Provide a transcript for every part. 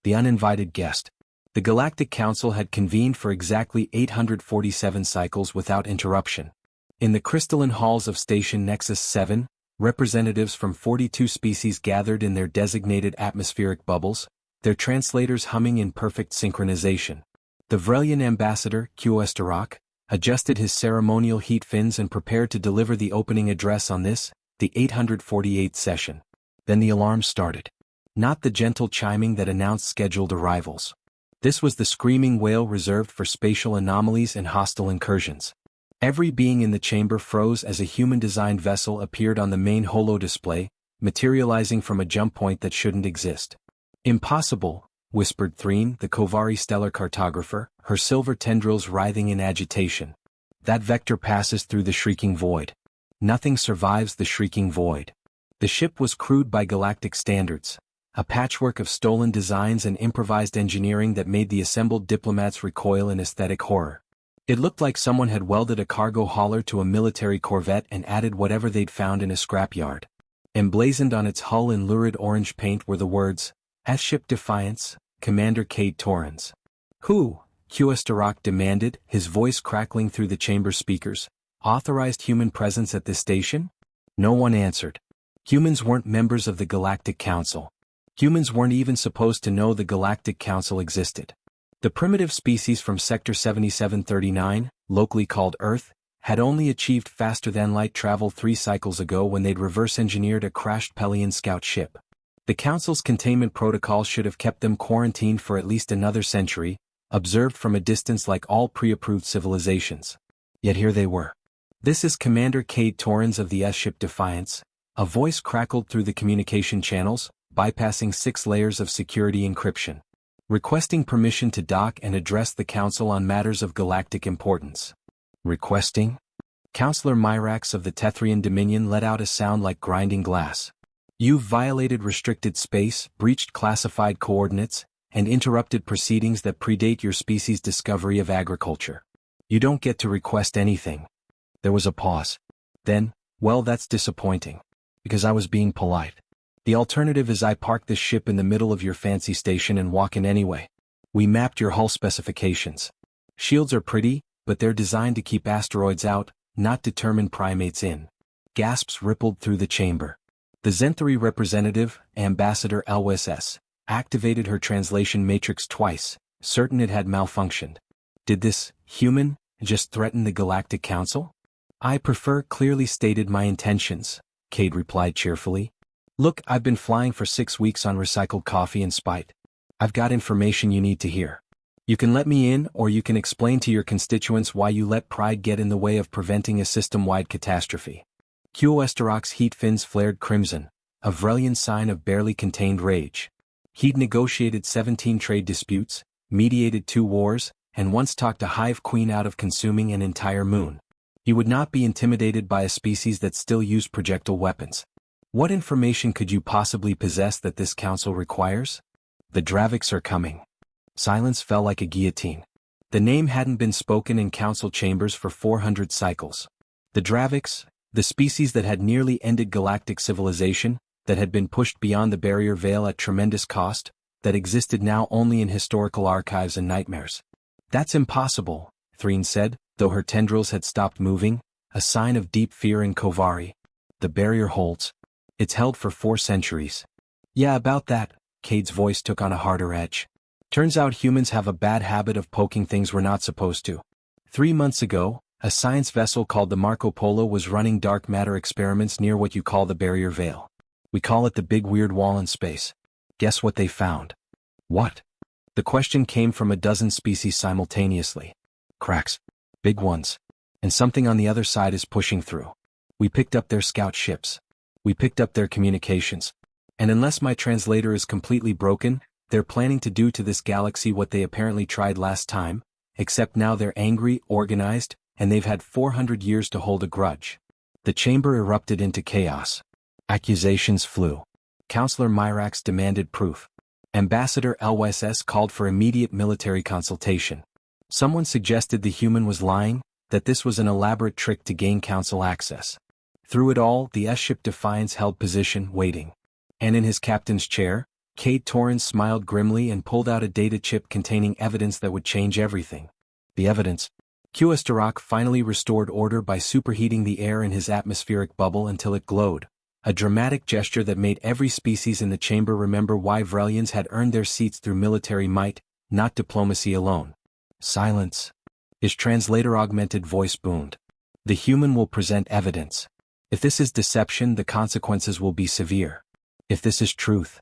the uninvited guest. The Galactic Council had convened for exactly 847 cycles without interruption. In the crystalline halls of Station Nexus 7, representatives from 42 species gathered in their designated atmospheric bubbles, their translators humming in perfect synchronization. The Vrelian ambassador, Qesterak, adjusted his ceremonial heat fins and prepared to deliver the opening address on this, the 848th session. Then the alarm started. Not the gentle chiming that announced scheduled arrivals. This was the screaming wail reserved for spatial anomalies and hostile incursions. Every being in the chamber froze as a human-designed vessel appeared on the main holo display, materializing from a jump point that shouldn't exist. "Impossible," whispered Threen, the Kovari stellar cartographer, her silver tendrils writhing in agitation. "That vector passes through the shrieking void. Nothing survives the shrieking void." The ship was crewed by galactic standards, a patchwork of stolen designs and improvised engineering that made the assembled diplomats recoil in aesthetic horror. It looked like someone had welded a cargo hauler to a military corvette and added whatever they'd found in a scrapyard. Emblazoned on its hull in lurid orange paint were the words, "S-Ship Defiance, Commander Cade Torrens." "Who?" Qesterak demanded, his voice crackling through the chamber speakers. "Authorized human presence at this station?" No one answered. Humans weren't members of the Galactic Council. Humans weren't even supposed to know the Galactic Council existed. The primitive species from Sector 7739, locally called Earth, had only achieved faster-than-light travel 3 cycles ago when they'd reverse-engineered a crashed Pelian scout ship. The Council's containment protocol should have kept them quarantined for at least another century, observed from a distance like all pre-approved civilizations. Yet here they were. "This is Commander Cade Torrens of the S-Ship Defiance," a voice crackled through the communication channels, bypassing 6 layers of security encryption. "Requesting permission to dock and address the Council on matters of galactic importance." "Requesting?" Councillor Myrax of the Tethrian Dominion let out a sound like grinding glass. "You've violated restricted space, breached classified coordinates, and interrupted proceedings that predate your species' discovery of agriculture. You don't get to request anything." There was a pause. Then, "Well, that's disappointing. Because I was being polite. The alternative is I park this ship in the middle of your fancy station and walk in anyway. We mapped your hull specifications. Shields are pretty, but they're designed to keep asteroids out, not determine primates in." Gasps rippled through the chamber. The Zenthari representative, Ambassador Elwes, activated her translation matrix twice, certain it had malfunctioned. Did this human just threaten the Galactic Council? "I prefer clearly stated my intentions," Cade replied cheerfully. "Look, I've been flying for 6 weeks on recycled coffee and spite. I've got information you need to hear. You can let me in, or you can explain to your constituents why you let pride get in the way of preventing a system-wide catastrophe." Qesterak's heat fins flared crimson, a Vrelian sign of barely contained rage. He'd negotiated 17 trade disputes, mediated 2 wars, and once talked a hive queen out of consuming an entire moon. He would not be intimidated by a species that still used projectile weapons. "What information could you possibly possess that this council requires?" "The Draviks are coming." Silence fell like a guillotine. The name hadn't been spoken in council chambers for 400 cycles. The Draviks, the species that had nearly ended galactic civilization, that had been pushed beyond the barrier veil at tremendous cost, that existed now only in historical archives and nightmares. "That's impossible," Threen said, though her tendrils had stopped moving, a sign of deep fear in Kovari. "The barrier holds. It's held for 4 centuries. "Yeah, about that," Cade's voice took on a harder edge. "Turns out humans have a bad habit of poking things we're not supposed to. 3 months ago, a science vessel called the Marco Polo was running dark matter experiments near what you call the barrier veil. We call it the big weird wall in space. Guess what they found?" "What?" The question came from a dozen species simultaneously. "Cracks. Big ones. And something on the other side is pushing through. We picked up their scout ships. We picked up their communications. And unless my translator is completely broken, they're planning to do to this galaxy what they apparently tried last time, except now they're angry, organized, and they've had 400 years to hold a grudge." The chamber erupted into chaos. Accusations flew. Councillor Myrax demanded proof. Ambassador Elwes called for immediate military consultation. Someone suggested the human was lying, that this was an elaborate trick to gain council access. Through it all, the S-Ship Defiance held position, waiting. And in his captain's chair, Cade Torrance smiled grimly and pulled out a data chip containing evidence that would change everything. The evidence. QS finally restored order by superheating the air in his atmospheric bubble until it glowed, a dramatic gesture that made every species in the chamber remember why Vrelians had earned their seats through military might, not diplomacy alone. Silence. His translator-augmented voice boomed. The human will present evidence. If this is deception, the consequences will be severe. If this is truth.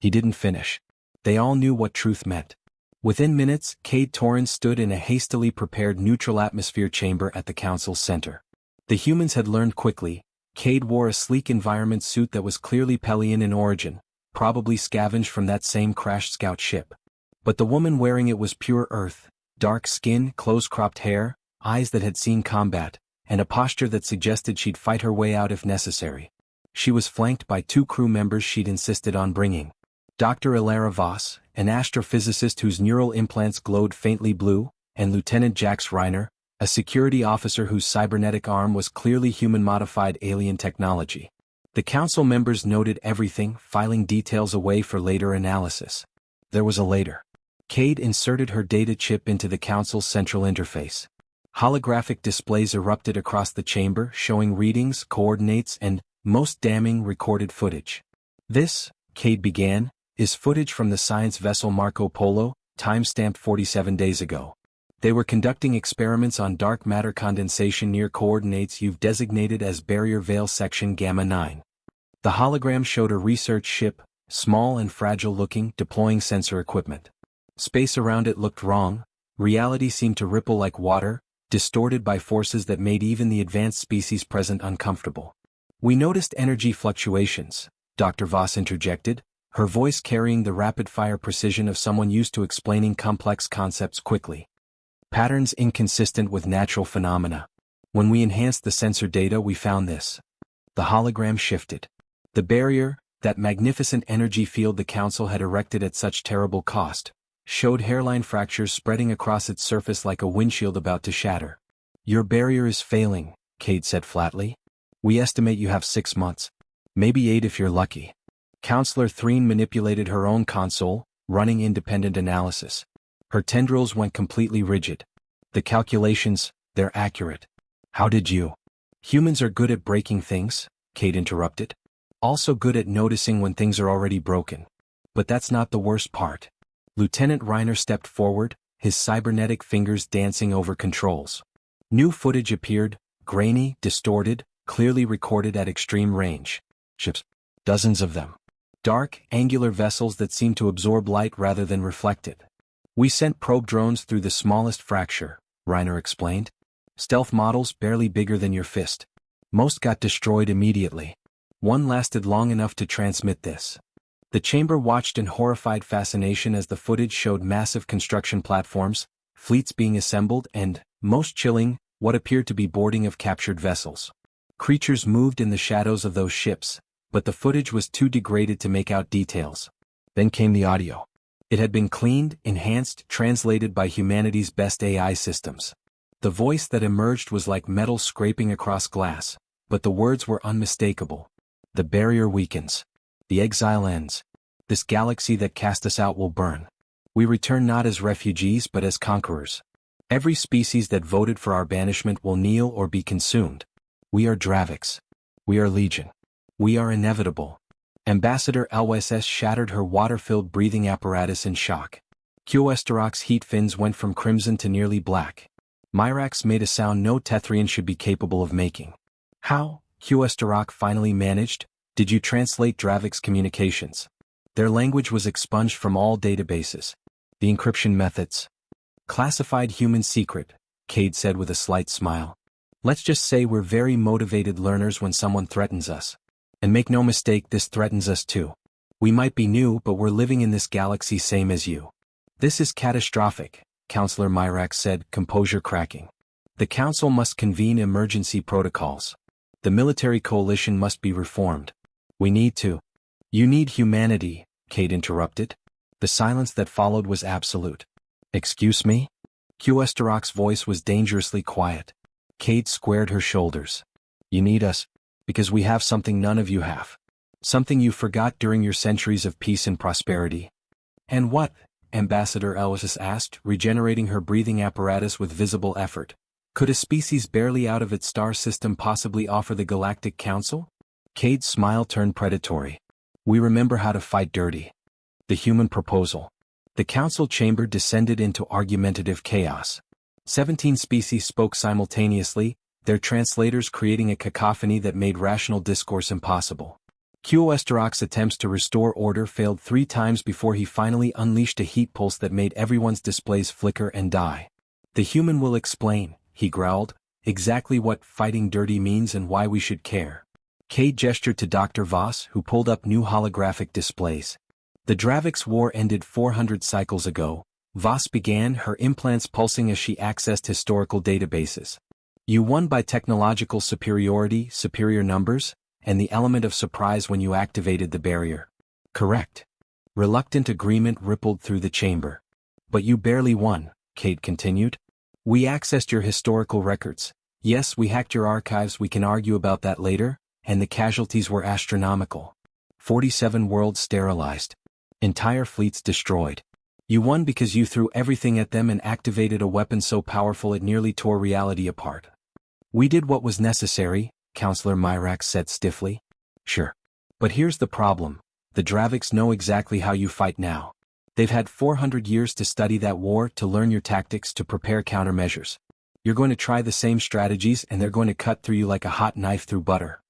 He didn't finish. They all knew what truth meant. Within minutes, Cade Torrance stood in a hastily prepared neutral atmosphere chamber at the council's center. The humans had learned quickly. Cade wore a sleek environment suit that was clearly Pelian in origin, probably scavenged from that same crashed scout ship. But the woman wearing it was pure earth, dark skin, close-cropped hair, eyes that had seen combat, and a posture that suggested she'd fight her way out if necessary. She was flanked by 2 crew members she'd insisted on bringing. Dr. Ilara Voss, an astrophysicist whose neural implants glowed faintly blue, and Lieutenant Jax Reiner, a security officer whose cybernetic arm was clearly human-modified alien technology. The council members noted everything, filing details away for later analysis. There was a later. Cade inserted her data chip into the council's central interface. Holographic displays erupted across the chamber, showing readings, coordinates, and, most damning, recorded footage. This, Cade began, is footage from the science vessel Marco Polo, time-stamped 47 days ago. They were conducting experiments on dark matter condensation near coordinates you've designated as Barrier Veil Section Gamma 9. The hologram showed a research ship, small and fragile-looking, deploying sensor equipment. Space around it looked wrong. Reality seemed to ripple like water, distorted by forces that made even the advanced species present uncomfortable. We noticed energy fluctuations, Dr. Voss interjected, her voice carrying the rapid-fire precision of someone used to explaining complex concepts quickly. Patterns inconsistent with natural phenomena. When we enhanced the sensor data, we found this. The hologram shifted. The barrier, that magnificent energy field the council had erected at such terrible cost, showed hairline fractures spreading across its surface like a windshield about to shatter. Your barrier is failing, Cade said flatly. We estimate you have 6 months. Maybe 8 if you're lucky. Counselor Threen manipulated her own console, running independent analysis. Her tendrils went completely rigid. The calculations, they're accurate. How did you? Humans are good at breaking things, Cade interrupted. Also good at noticing when things are already broken. But that's not the worst part. Lieutenant Reiner stepped forward, his cybernetic fingers dancing over controls. New footage appeared, grainy, distorted, clearly recorded at extreme range. Ships. Dozens of them. Dark, angular vessels that seemed to absorb light rather than reflect it. We sent probe drones through the smallest fracture, Reiner explained. Stealth models barely bigger than your fist. Most got destroyed immediately. One lasted long enough to transmit this. The chamber watched in horrified fascination as the footage showed massive construction platforms, fleets being assembled and, most chilling, what appeared to be boarding of captured vessels. Creatures moved in the shadows of those ships, but the footage was too degraded to make out details. Then came the audio. It had been cleaned, enhanced, translated by humanity's best AI systems. The voice that emerged was like metal scraping across glass, but the words were unmistakable. The barrier weakens. The exile ends. This galaxy that cast us out will burn. We return not as refugees but as conquerors. Every species that voted for our banishment will kneel or be consumed. We are Dravix. We are Legion. We are inevitable. Ambassador LSS shattered her water-filled breathing apparatus in shock. QS heat fins went from crimson to nearly black. Myrax made a sound no Tethrian should be capable of making. How, QS finally managed, did you translate Dravix communications? Their language was expunged from all databases. The encryption methods. Classified human secret, Cade said with a slight smile. Let's just say we're very motivated learners when someone threatens us. And make no mistake, this threatens us too. We might be new, but we're living in this galaxy same as you. This is catastrophic, Counselor Myrax said, composure cracking. The Council must convene emergency protocols. The military coalition must be reformed. We need to. You need humanity, Cade interrupted. The silence that followed was absolute. Excuse me? QS voice was dangerously quiet. Cade squared her shoulders. You need us. Because we have something none of you have. Something you forgot during your centuries of peace and prosperity. And what? Ambassador Elwes asked, regenerating her breathing apparatus with visible effort. Could a species barely out of its star system possibly offer the Galactic Council? Cade's smile turned predatory. We remember how to fight dirty. The human proposal. The council chamber descended into argumentative chaos. 17 species spoke simultaneously, their translators creating a cacophony that made rational discourse impossible. Qesterok's attempts to restore order failed 3 times before he finally unleashed a heat pulse that made everyone's displays flicker and die. The human will explain, he growled, exactly what fighting dirty means and why we should care. Cade gestured to Dr. Voss, who pulled up new holographic displays. The Dravix War ended 400 cycles ago, Voss began, her implants pulsing as she accessed historical databases. You won by technological superiority, superior numbers, and the element of surprise when you activated the barrier. Correct. Reluctant agreement rippled through the chamber. But you barely won, Cade continued. We accessed your historical records. Yes, we hacked your archives, we can argue about that later, and the casualties were astronomical. 47 worlds sterilized. Entire fleets destroyed. You won because you threw everything at them and activated a weapon so powerful it nearly tore reality apart. We did what was necessary, Counselor Myrax said stiffly. Sure. But here's the problem. The Dravix know exactly how you fight now. They've had 400 years to study that war, to learn your tactics, to prepare countermeasures. You're going to try the same strategies and they're going to cut through you like a hot knife through butter.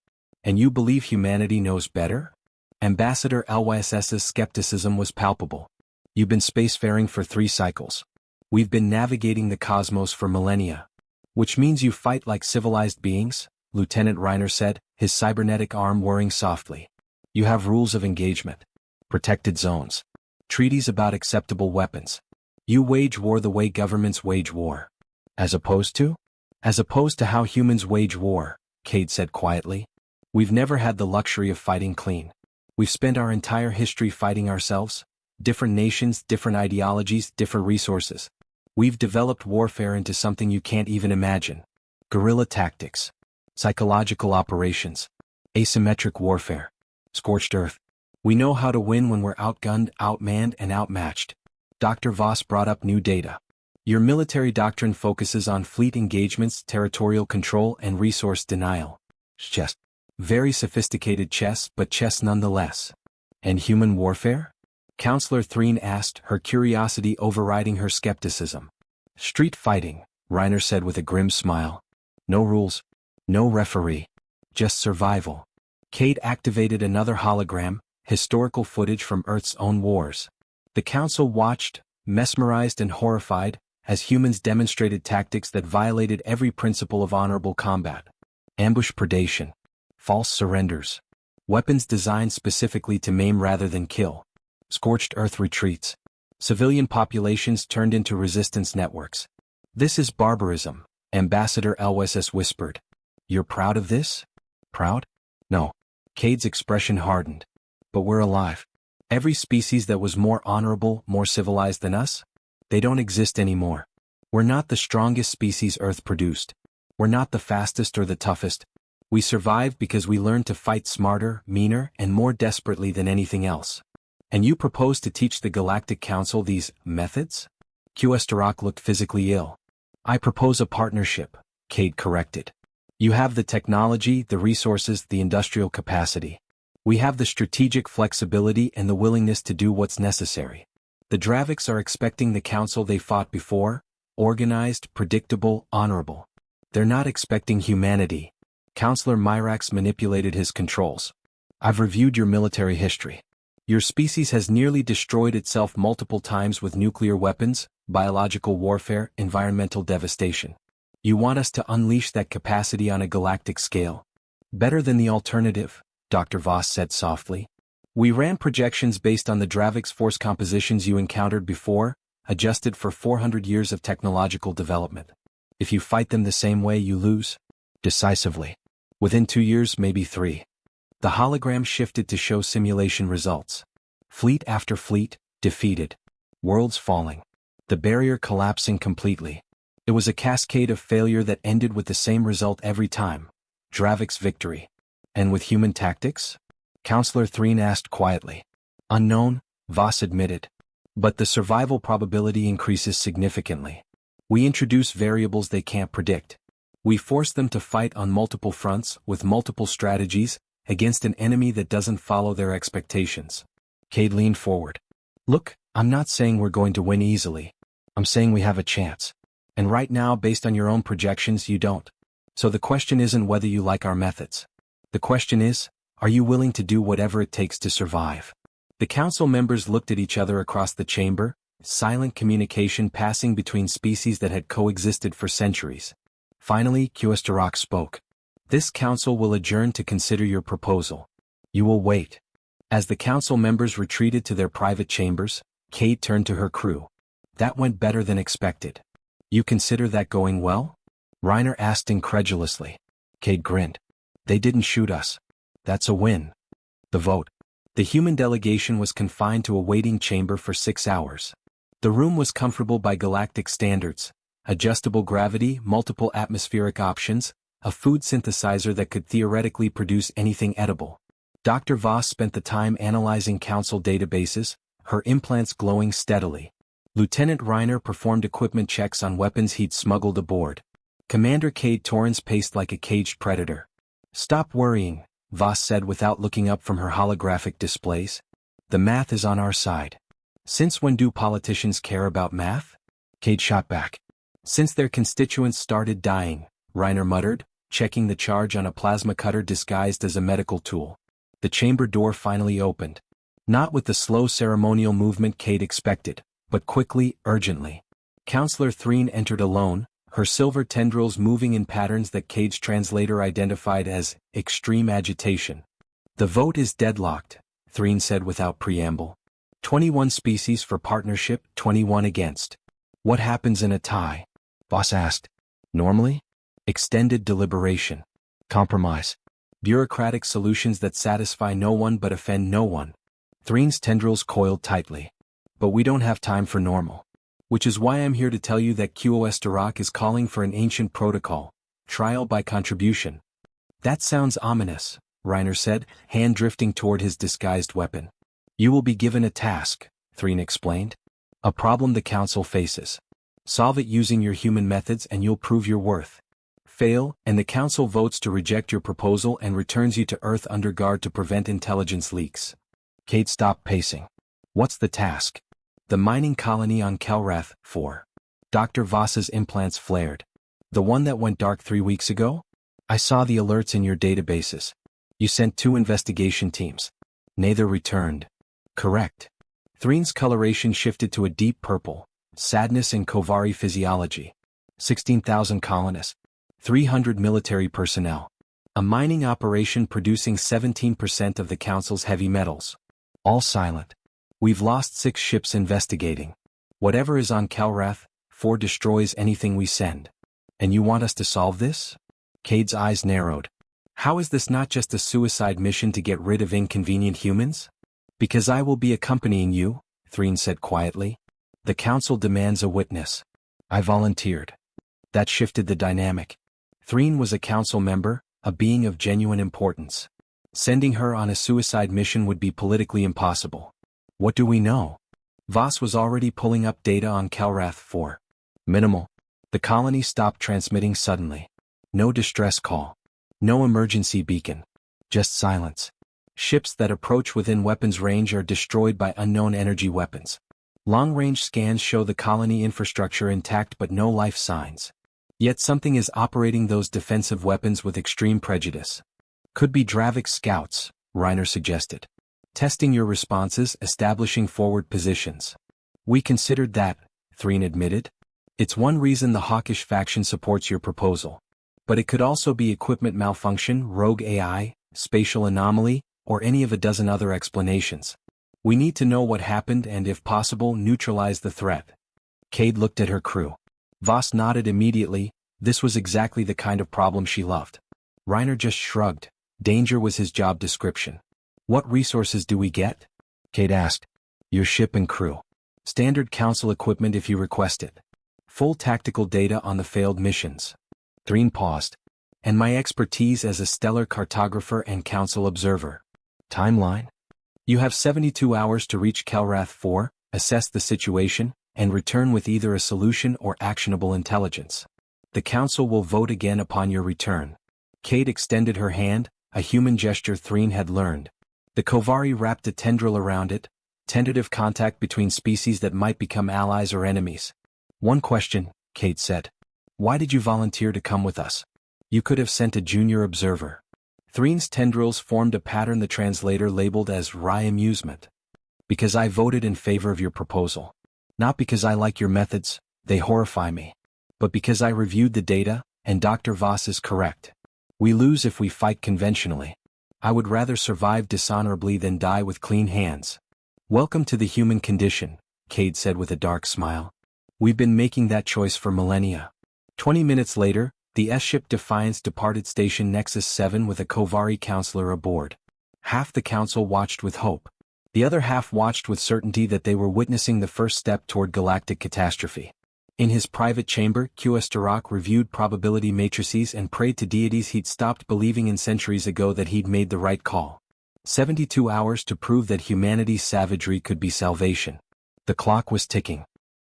And you believe humanity knows better? Ambassador Elwes's skepticism was palpable. You've been spacefaring for 3 cycles. We've been navigating the cosmos for millennia. Which means you fight like civilized beings, Lieutenant Reiner said, his cybernetic arm whirring softly. You have rules of engagement. Protected zones. Treaties about acceptable weapons. You wage war the way governments wage war. As opposed to? As opposed to how humans wage war, Cade said quietly. We've never had the luxury of fighting clean. We've spent our entire history fighting ourselves. Different nations, different ideologies, different resources. We've developed warfare into something you can't even imagine. Guerrilla tactics. Psychological operations. Asymmetric warfare. Scorched earth. We know how to win when we're outgunned, outmanned, and outmatched. Dr. Voss brought up new data. Your military doctrine focuses on fleet engagements, territorial control, and resource denial. Chess. Very sophisticated chess, but chess nonetheless. And human warfare? Counselor Threen asked, her curiosity overriding her skepticism. Street fighting, Reiner said with a grim smile. No rules. No referee. Just survival. Cade activated another hologram, historical footage from Earth's own wars. The council watched, mesmerized and horrified, as humans demonstrated tactics that violated every principle of honorable combat. Ambush predation. False surrenders. Weapons designed specifically to maim rather than kill. Scorched earth retreats. Civilian populations turned into resistance networks. This is barbarism, Ambassador Elwes whispered. You're proud of this? Proud? No. Cade's expression hardened. But we're alive. Every species that was more honorable, more civilized than us? They don't exist anymore. We're not the strongest species Earth produced. We're not the fastest or the toughest. We survived because we learned to fight smarter, meaner, and more desperately than anything else. And you propose to teach the Galactic Council these methods? Qesterok looked physically ill. I propose a partnership, Cade corrected. You have the technology, the resources, the industrial capacity. We have the strategic flexibility and the willingness to do what's necessary. The Dravix are expecting the council they fought before, organized, predictable, honorable. They're not expecting humanity. Counselor Myrax manipulated his controls. I've reviewed your military history. Your species has nearly destroyed itself multiple times with nuclear weapons, biological warfare, environmental devastation. You want us to unleash that capacity on a galactic scale? Better than the alternative, Dr. Voss said softly. We ran projections based on the Dravix force compositions you encountered before, adjusted for 400 years of technological development. If you fight them the same way, you lose. Decisively. Within 2 years, maybe 3. The hologram shifted to show simulation results. Fleet after fleet, defeated. Worlds falling. The barrier collapsing completely. It was a cascade of failure that ended with the same result every time. Dravix victory. And with human tactics? Counselor Threen asked quietly. Unknown, Voss admitted. But the survival probability increases significantly. We introduce variables they can't predict. We force them to fight on multiple fronts, with multiple strategies, against an enemy that doesn't follow their expectations. Cade leaned forward. Look, I'm not saying we're going to win easily. I'm saying we have a chance. And right now, based on your own projections, you don't. So the question isn't whether you like our methods. The question is, are you willing to do whatever it takes to survive? The council members looked at each other across the chamber, silent communication passing between species that had coexisted for centuries. Finally, Qestarak spoke. This council will adjourn to consider your proposal. You will wait. As the council members retreated to their private chambers, Kate turned to her crew. That went better than expected. You consider that going well? Reiner asked incredulously. Kate grinned. They didn't shoot us. That's a win. The vote. The human delegation was confined to a waiting chamber for 6 hours. The room was comfortable by galactic standards. Adjustable gravity, multiple atmospheric options, a food synthesizer that could theoretically produce anything edible. Dr. Voss spent the time analyzing council databases, her implants glowing steadily. Lieutenant Reiner performed equipment checks on weapons he'd smuggled aboard. Commander Cade Torrance paced like a caged predator. Stop worrying, Voss said without looking up from her holographic displays. The math is on our side. Since when do politicians care about math? Cade shot back. Since their constituents started dying, Reiner muttered, checking the charge on a plasma cutter disguised as a medical tool. The chamber door finally opened. Not with the slow ceremonial movement Cade expected, but quickly, urgently. Counselor Threen entered alone, her silver tendrils moving in patterns that Cade's translator identified as extreme agitation. The vote is deadlocked, Threen said without preamble. 21 species for partnership, 21 against. What happens in a tie? Voss asked. Normally? Extended deliberation. Compromise. Bureaucratic solutions that satisfy no one but offend no one. Threen's tendrils coiled tightly. But we don't have time for normal. Which is why I'm here to tell you that Qestarak is calling for an ancient protocol, trial by contribution. That sounds ominous, Reiner said, hand drifting toward his disguised weapon. You will be given a task, Threen explained. A problem the council faces. Solve it using your human methods and you'll prove your worth. Fail, and the council votes to reject your proposal and returns you to Earth under guard to prevent intelligence leaks. Kate stopped pacing. What's the task? The mining colony on Kelrath, 4. Dr. Voss's implants flared. The one that went dark 3 weeks ago? I saw the alerts in your databases. You sent 2 investigation teams. Neither returned. Correct. Threen's coloration shifted to a deep purple. Sadness and Kovari physiology. 16,000 colonists. 300 military personnel. A mining operation producing 17% of the council's heavy metals. All silent. We've lost 6 ships investigating. Whatever is on Kelrath, 4 destroys anything we send. And you want us to solve this? Cade's eyes narrowed. How is this not just a suicide mission to get rid of inconvenient humans? Because I will be accompanying you, Threen said quietly. The council demands a witness. I volunteered. That shifted the dynamic. Threen was a council member, a being of genuine importance. Sending her on a suicide mission would be politically impossible. What do we know? Voss was already pulling up data on Kelrath 4. Minimal. The colony stopped transmitting suddenly. No distress call. No emergency beacon. Just silence. Ships that approach within weapons range are destroyed by unknown energy weapons. Long-range scans show the colony infrastructure intact but no life signs. Yet something is operating those defensive weapons with extreme prejudice. Could be Dravik scouts, Reiner suggested. Testing your responses, establishing forward positions. We considered that, Threen admitted. It's one reason the hawkish faction supports your proposal. But it could also be equipment malfunction, rogue AI, spatial anomaly, or any of a dozen other explanations. We need to know what happened and, if possible, neutralize the threat. Cade looked at her crew. Voss nodded immediately. This was exactly the kind of problem she loved. Reiner just shrugged. Danger was his job description. What resources do we get? Cade asked. Your ship and crew. Standard council equipment if you request it. Full tactical data on the failed missions. Threen paused. And my expertise as a stellar cartographer and council observer. Timeline? You have 72 hours to reach Kelrath 4, assess the situation, and return with either a solution or actionable intelligence. The Council will vote again upon your return. Kate extended her hand, a human gesture Threen had learned. The Kovari wrapped a tendril around it, tentative contact between species that might become allies or enemies. One question, Kate said. Why did you volunteer to come with us? You could have sent a junior observer. Threen's tendrils formed a pattern the translator labeled as wry amusement. Because I voted in favor of your proposal. Not because I like your methods, they horrify me. But because I reviewed the data, and Dr. Voss is correct. We lose if we fight conventionally. I would rather survive dishonorably than die with clean hands. Welcome to the human condition, Cade said with a dark smile. We've been making that choice for millennia. 20 minutes later, the S-ship Defiance departed Station Nexus 7 with a Kovari counselor aboard. Half the council watched with hope. The other half watched with certainty that they were witnessing the first step toward galactic catastrophe. In his private chamber, QS Dirac reviewed probability matrices and prayed to deities he'd stopped believing in centuries ago that he'd made the right call. 72 hours to prove that humanity's savagery could be salvation. The clock was ticking.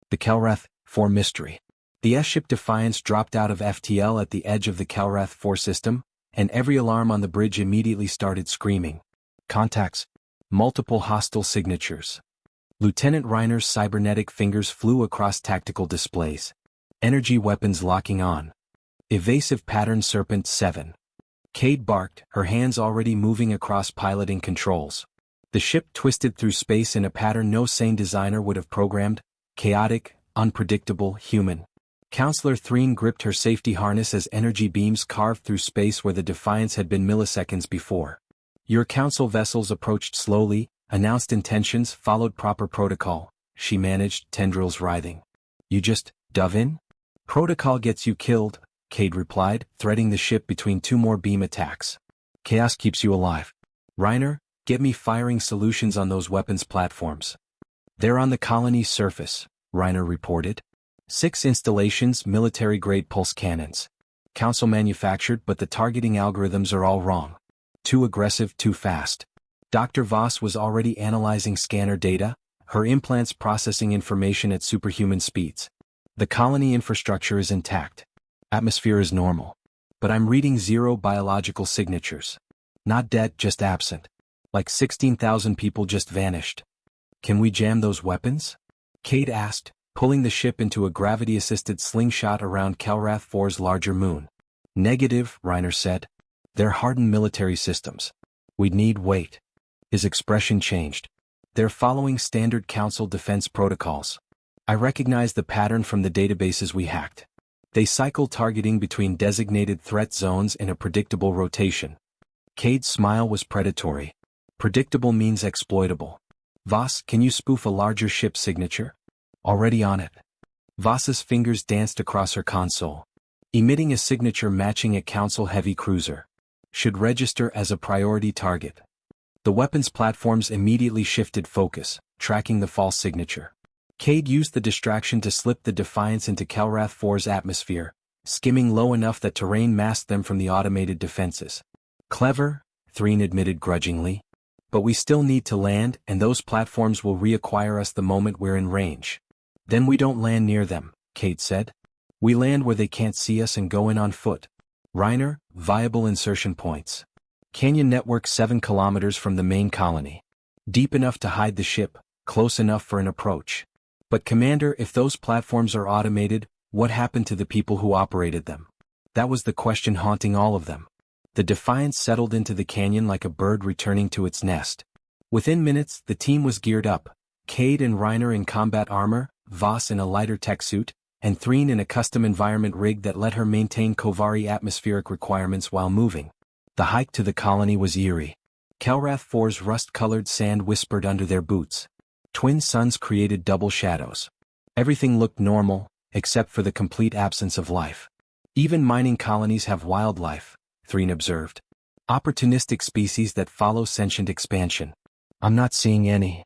The Kelrath 4 mystery. The S-ship Defiance dropped out of FTL at the edge of the Kelrath 4 system, and every alarm on the bridge immediately started screaming. Contacts. Multiple hostile signatures. Lieutenant Reiner's cybernetic fingers flew across tactical displays. Energy weapons locking on. Evasive pattern Serpent 7. Cade barked, her hands already moving across piloting controls. The ship twisted through space in a pattern no sane designer would have programmed. Chaotic, unpredictable, human. Counselor Threen gripped her safety harness as energy beams carved through space where the Defiance had been milliseconds before. Your council vessels approached slowly, announced intentions, followed proper protocol, she managed, tendrils writhing. You just dove in? Protocol gets you killed, Cade replied, threading the ship between two more beam attacks. Chaos keeps you alive. Reiner, get me firing solutions on those weapons platforms. They're on the colony's surface, Reiner reported. 6 installations, military-grade pulse cannons. Council manufactured, but the targeting algorithms are all wrong. Too aggressive, too fast. Dr. Voss was already analyzing scanner data, her implants processing information at superhuman speeds. The colony infrastructure is intact. Atmosphere is normal. But I'm reading 0 biological signatures. Not dead, just absent. Like 16,000 people just vanished. Can we jam those weapons? Cade asked, pulling the ship into a gravity-assisted slingshot around Kelrath 4's larger moon. Negative, Reiner said. They're hardened military systems. We'd need weight. His expression changed. They're following standard council defense protocols. I recognize the pattern from the databases we hacked. They cycle targeting between designated threat zones in a predictable rotation. Cade's smile was predatory. Predictable means exploitable. Voss, can you spoof a larger ship signature? Already on it. Voss's fingers danced across her console. Emitting a signature matching a council heavy cruiser. Should register as a priority target. The weapons platforms immediately shifted focus, tracking the false signature. Cade used the distraction to slip the Defiance into Kelrath 4's atmosphere, skimming low enough that terrain masked them from the automated defenses. Clever, Threen admitted grudgingly. But we still need to land, and those platforms will reacquire us the moment we're in range. Then we don't land near them, Cade said. We land where they can't see us and go in on foot. Reiner, viable insertion points. Canyon network 7 kilometers from the main colony. Deep enough to hide the ship, close enough for an approach. But Commander, if those platforms are automated, what happened to the people who operated them? That was the question haunting all of them. The Defiance settled into the canyon like a bird returning to its nest. Within minutes, the team was geared up. Cade and Reiner in combat armor, Voss in a lighter tech suit, and Threen in a custom environment rig that let her maintain Kovari atmospheric requirements while moving. The hike to the colony was eerie. Kelrath 4's rust-colored sand whispered under their boots. Twin suns created double shadows. Everything looked normal, except for the complete absence of life. Even mining colonies have wildlife, Threen observed. Opportunistic species that follow sentient expansion. I'm not seeing any.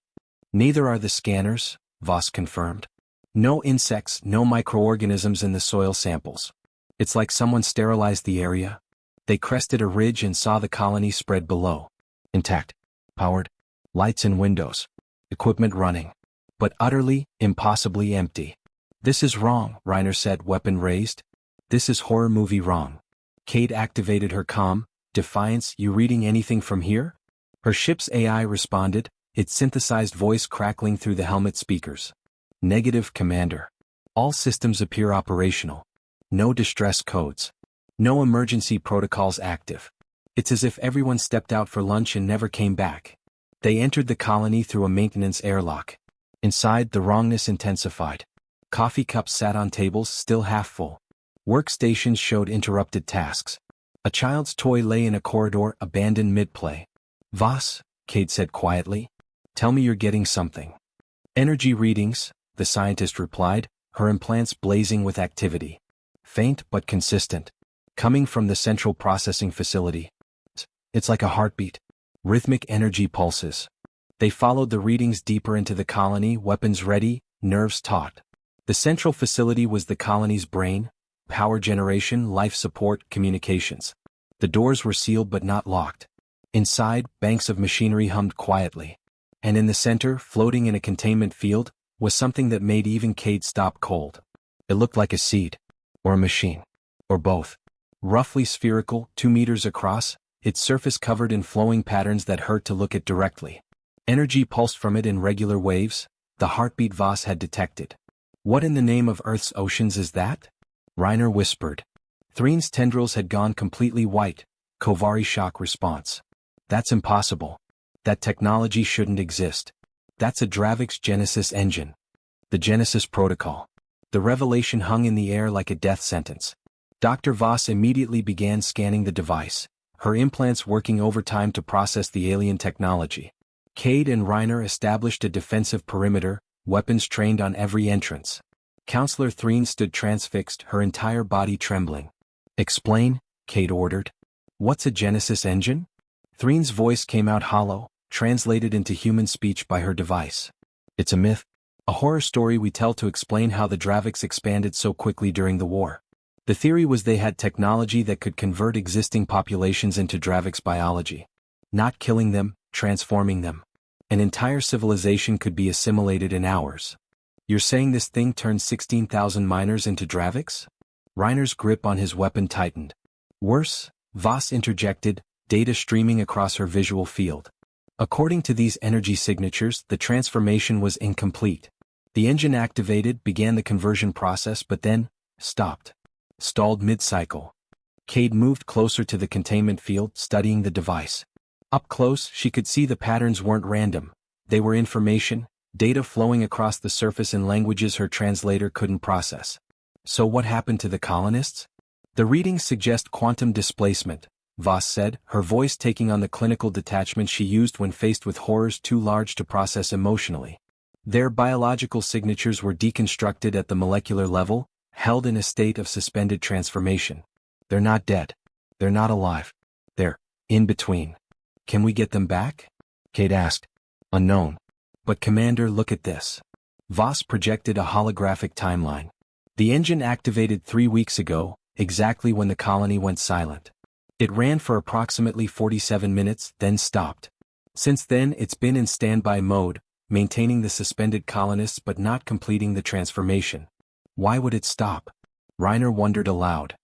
Neither are the scanners, Voss confirmed. No insects, no microorganisms in the soil samples. It's like someone sterilized the area. They crested a ridge and saw the colony spread below. Intact. powered, lights and windows, equipment running, but utterly, impossibly empty. This is wrong, Reiner said, weapon raised. This is horror movie wrong. Kate activated her comm, defiance. You reading anything from here? Her ship's AI responded, its synthesized voice crackling through the helmet speakers. Negative, Commander. All systems appear operational. No distress codes. No emergency protocols active. It's as if everyone stepped out for lunch and never came back. They entered the colony through a maintenance airlock. Inside, the wrongness intensified. Coffee cups sat on tables still half full. Workstations showed interrupted tasks. A child's toy lay in a corridor, abandoned mid-play. Voss, Kate said quietly. Tell me you're getting something. Energy readings, the scientist replied, her implants blazing with activity. Faint but consistent. Coming from the central processing facility. It's like a heartbeat. Rhythmic energy pulses. They followed the readings deeper into the colony, weapons ready, nerves taut. The central facility was the colony's brain, power generation, life support, communications. The doors were sealed but not locked. Inside, banks of machinery hummed quietly. And in the center, floating in a containment field, was something that made even Kate stop cold. It looked like a seed. Or a machine. Or both. Roughly spherical, 2 meters across, its surface covered in flowing patterns that hurt to look at directly. Energy pulsed from it in regular waves, the heartbeat Voss had detected. What in the name of Earth's oceans is that? Reiner whispered. Threen's tendrils had gone completely white, Kovari shock response. That's impossible. That technology shouldn't exist. That's a Dravix Genesis engine. The Genesis protocol. The revelation hung in the air like a death sentence. Dr. Voss immediately began scanning the device, her implants working overtime to process the alien technology. Cade and Reiner established a defensive perimeter, weapons trained on every entrance. Counselor Threen stood transfixed, her entire body trembling. Explain, Cade ordered. What's a Genesis engine? Threen's voice came out hollow, translated into human speech by her device. It's a myth. A horror story we tell to explain how the Dravix expanded so quickly during the war. The theory was they had technology that could convert existing populations into Dravix biology. Not killing them, transforming them. An entire civilization could be assimilated in hours. You're saying this thing turned 16,000 miners into Dravix? Reiner's grip on his weapon tightened. Worse, Voss interjected, data streaming across her visual field. According to these energy signatures, the transformation was incomplete. The engine activated, began the conversion process, but then stopped. Stalled mid-cycle. Cade moved closer to the containment field, studying the device. Up close, she could see the patterns weren't random. They were information, data flowing across the surface in languages her translator couldn't process. So what happened to the colonists? The readings suggest quantum displacement, Voss said, her voice taking on the clinical detachment she used when faced with horrors too large to process emotionally. Their biological signatures were deconstructed at the molecular level, held in a state of suspended transformation. They're not dead. They're not alive. They're in between. Can we get them back? Kate asked. Unknown. But Commander, look at this. Voss projected a holographic timeline. The engine activated 3 weeks ago, exactly when the colony went silent. It ran for approximately 47 minutes, then stopped. Since then, it's been in standby mode, maintaining the suspended colonists but not completing the transformation. Why would it stop? Reiner wondered aloud.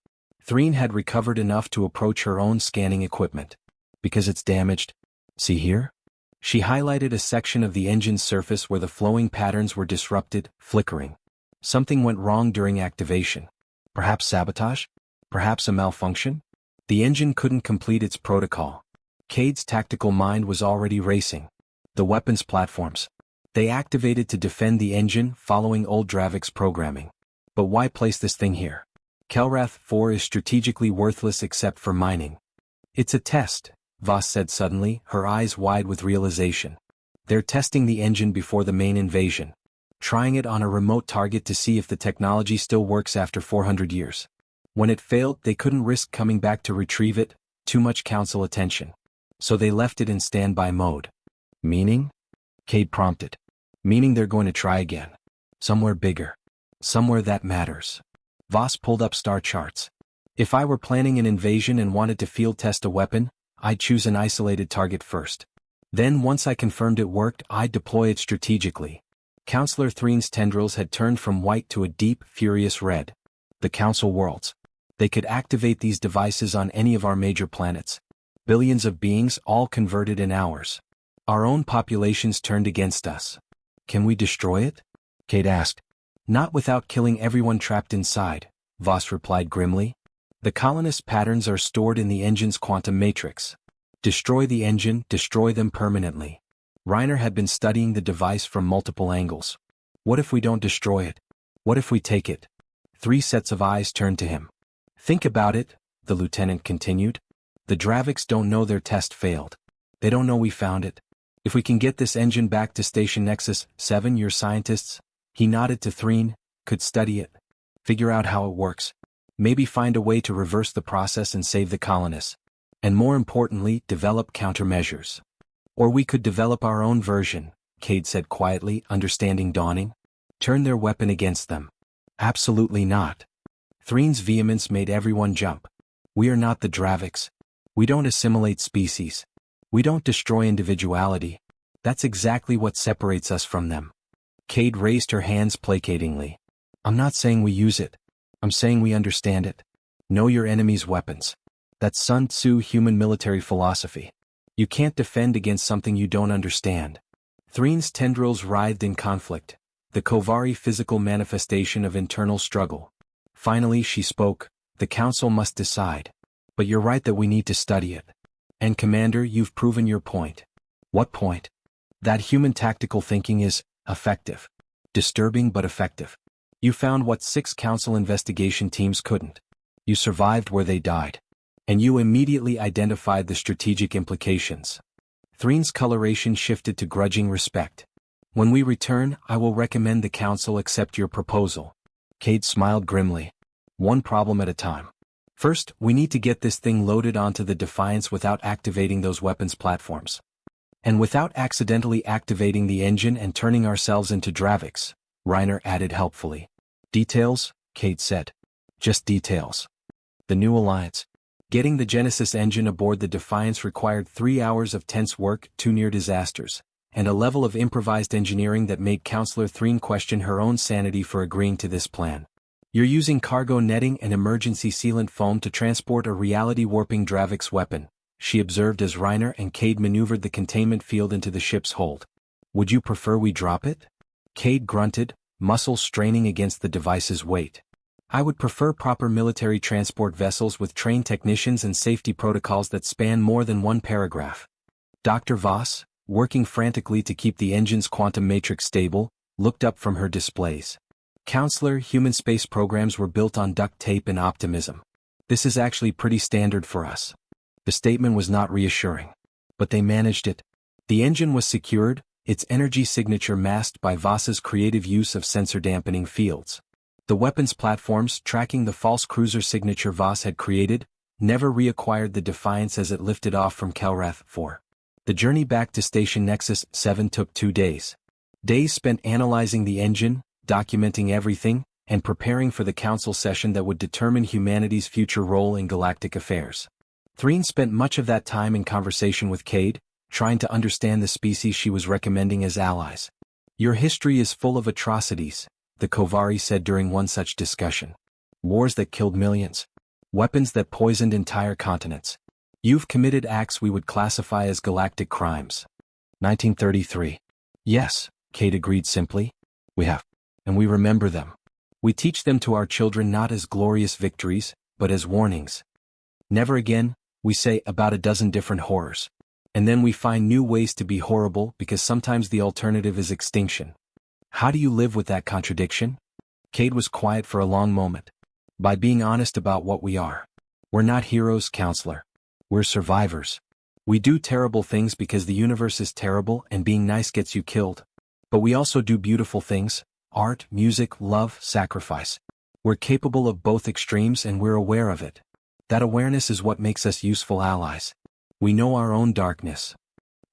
Threen had recovered enough to approach her own scanning equipment. Because it's damaged. See here? She highlighted a section of the engine's surface where the flowing patterns were disrupted, flickering. Something went wrong during activation. Perhaps sabotage? Perhaps a malfunction? The engine couldn't complete its protocol. Cade's tactical mind was already racing. The weapons platforms. They activated to defend the engine, following old Dravix programming. But why place this thing here? Kelrath 4 is strategically worthless except for mining. It's a test, Voss said suddenly, her eyes wide with realization. They're testing the engine before the main invasion. Trying it on a remote target to see if the technology still works after 400 years. When it failed, they couldn't risk coming back to retrieve it, too much council attention. So they left it in standby mode. Meaning? Cade prompted. Meaning they're going to try again. Somewhere bigger. Somewhere that matters. Voss pulled up star charts. If I were planning an invasion and wanted to field test a weapon, I'd choose an isolated target first. Then once I confirmed it worked, I'd deploy it strategically. Counselor Threen's tendrils had turned from white to a deep, furious red. The Council worlds. They could activate these devices on any of our major planets. Billions of beings all converted in hours. Our own populations turned against us. Can we destroy it? Kate asked. Not without killing everyone trapped inside, Voss replied grimly. The colonists' patterns are stored in the engine's quantum matrix. Destroy the engine, destroy them permanently. Reiner had been studying the device from multiple angles. What if we don't destroy it? What if we take it? 3 sets of eyes turned to him. Think about it, the lieutenant continued. The Draviks don't know their test failed. They don't know we found it. If we can get this engine back to Station Nexus 7, your scientists, he nodded to Threen, could study it. Figure out how it works. Maybe find a way to reverse the process and save the colonists. And more importantly, develop countermeasures. Or we could develop our own version, Cade said quietly, understanding dawning. Turn their weapon against them. Absolutely not. Threen's vehemence made everyone jump. We are not the Draviks. We don't assimilate species. We don't destroy individuality. That's exactly what separates us from them. Cade raised her hands placatingly. I'm not saying we use it. I'm saying we understand it. Know your enemy's weapons. That's Sun Tzu human military philosophy. You can't defend against something you don't understand. Threen's tendrils writhed in conflict, the Kovari physical manifestation of internal struggle. Finally she spoke, the Council must decide. But you're right that we need to study it. And Commander, you've proven your point. What point? That human tactical thinking is effective. Disturbing but effective. You found what 6 Council investigation teams couldn't. You survived where they died. And you immediately identified the strategic implications. Threen's coloration shifted to grudging respect. When we return, I will recommend the Council accept your proposal. Cade smiled grimly. One problem at a time. First, we need to get this thing loaded onto the Defiance without activating those weapons platforms. And without accidentally activating the engine and turning ourselves into Draviks, Reiner added helpfully. Details, Cade said. Just details. The new alliance. Getting the Genesis engine aboard the Defiance required 3 hours of tense work, 2 near disasters, and a level of improvised engineering that made Counselor Threen question her own sanity for agreeing to this plan. You're using cargo netting and emergency sealant foam to transport a reality-warping Draviks weapon, she observed as Reiner and Cade maneuvered the containment field into the ship's hold. Would you prefer we drop it? Cade grunted, muscles straining against the device's weight. I would prefer proper military transport vessels with trained technicians and safety protocols that span more than 1 paragraph. Dr. Voss, working frantically to keep the engine's quantum matrix stable, looked up from her displays. Counselor, human space programs were built on duct tape and optimism. This is actually pretty standard for us. The statement was not reassuring. But they managed it. The engine was secured, its energy signature masked by Voss's creative use of sensor-dampening fields. The weapons platforms, tracking the false cruiser signature Voss had created, never reacquired the Defiance as it lifted off from Kelrath 4. The journey back to Station Nexus 7 took 2 days. Days spent analyzing the engine, documenting everything, and preparing for the Council session that would determine humanity's future role in galactic affairs. Threen spent much of that time in conversation with Cade, trying to understand the species she was recommending as allies. Your history is full of atrocities, the Kovari said during one such discussion. Wars that killed millions. Weapons that poisoned entire continents. You've committed acts we would classify as galactic crimes. 1933. Yes, Cade agreed simply. We have. And we remember them. We teach them to our children not as glorious victories, but as warnings. Never again, we say about a dozen different horrors. And then we find new ways to be horrible because sometimes the alternative is extinction. How do you live with that contradiction? Cade was quiet for a long moment. By being honest about what we are. We're not heroes, Counselor. We're survivors. We do terrible things because the universe is terrible and being nice gets you killed. But we also do beautiful things, art, music, love, sacrifice. We're capable of both extremes and we're aware of it. That awareness is what makes us useful allies. We know our own darkness.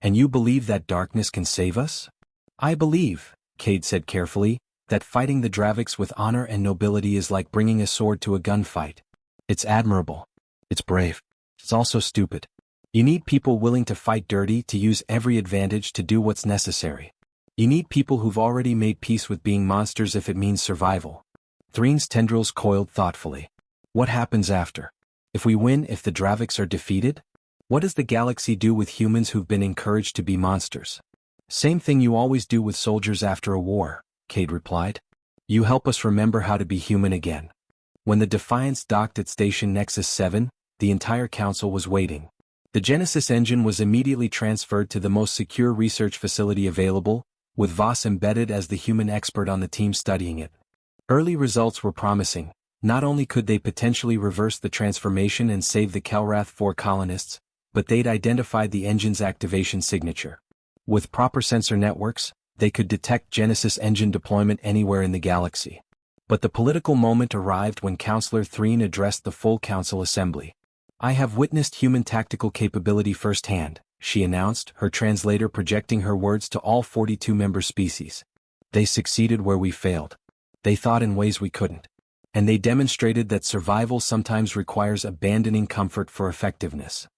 And you believe that darkness can save us? I believe, Cade said carefully, that fighting the Draviks with honor and nobility is like bringing a sword to a gunfight. It's admirable. It's brave. It's also stupid. You need people willing to fight dirty, to use every advantage to do what's necessary. You need people who've already made peace with being monsters if it means survival. Threen's tendrils coiled thoughtfully. What happens after? If we win, if the Draviks are defeated? What does the galaxy do with humans who've been encouraged to be monsters? Same thing you always do with soldiers after a war, Cade replied. You help us remember how to be human again. When the Defiance docked at Station Nexus 7, the entire council was waiting. The Genesis engine was immediately transferred to the most secure research facility available, with Voss embedded as the human expert on the team studying it. Early results were promising. Not only could they potentially reverse the transformation and save the Kelrath 4 colonists, but they'd identified the engine's activation signature. With proper sensor networks, they could detect Genesis engine deployment anywhere in the galaxy. But the political moment arrived when Counselor Threen addressed the full council assembly. I have witnessed human tactical capability firsthand, she announced, her translator projecting her words to all 42 member species. They succeeded where we failed. They thought in ways we couldn't. And they demonstrated that survival sometimes requires abandoning comfort for effectiveness.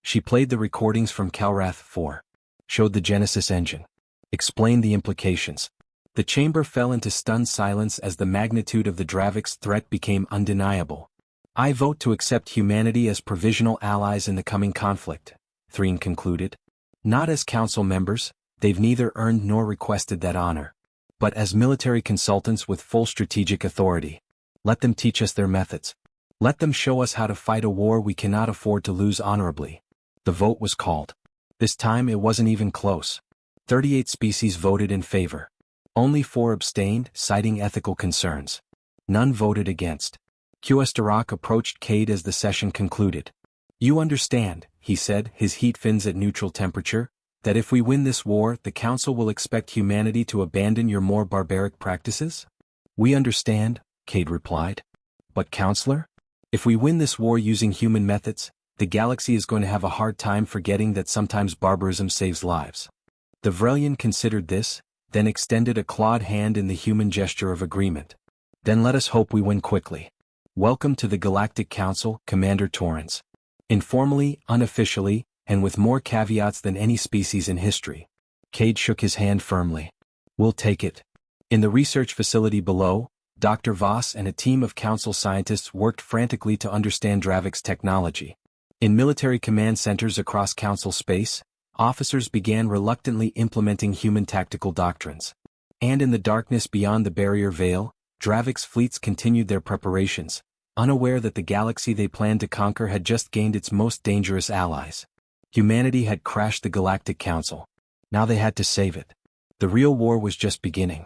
She played the recordings from Kelrath 4. Showed the Genesis engine. Explained the implications. The chamber fell into stunned silence as the magnitude of the Dravik's threat became undeniable. I vote to accept humanity as provisional allies in the coming conflict, Threen concluded. Not as council members, they've neither earned nor requested that honor. But as military consultants with full strategic authority. Let them teach us their methods. Let them show us how to fight a war we cannot afford to lose honorably. The vote was called. This time it wasn't even close. 38 species voted in favor. Only 4 abstained, citing ethical concerns. None voted against. Qestarak approached Cade as the session concluded. You understand, he said, his heat fins at neutral temperature, that if we win this war, the Council will expect humanity to abandon your more barbaric practices? We understand, Cade replied. But Counselor? If we win this war using human methods, the galaxy is going to have a hard time forgetting that sometimes barbarism saves lives. The Vrelian considered this, then extended a clawed hand in the human gesture of agreement. Then let us hope we win quickly. Welcome to the Galactic Council, Commander Torrance. Informally, unofficially, and with more caveats than any species in history. Cade shook his hand firmly. We'll take it. In the research facility below, Dr. Voss and a team of council scientists worked frantically to understand Dravik's technology. In military command centers across council space, officers began reluctantly implementing human tactical doctrines. And in the darkness beyond the barrier veil, Dravik's fleets continued their preparations, unaware that the galaxy they planned to conquer had just gained its most dangerous allies. Humanity had crashed the Galactic Council. Now they had to save it. The real war was just beginning.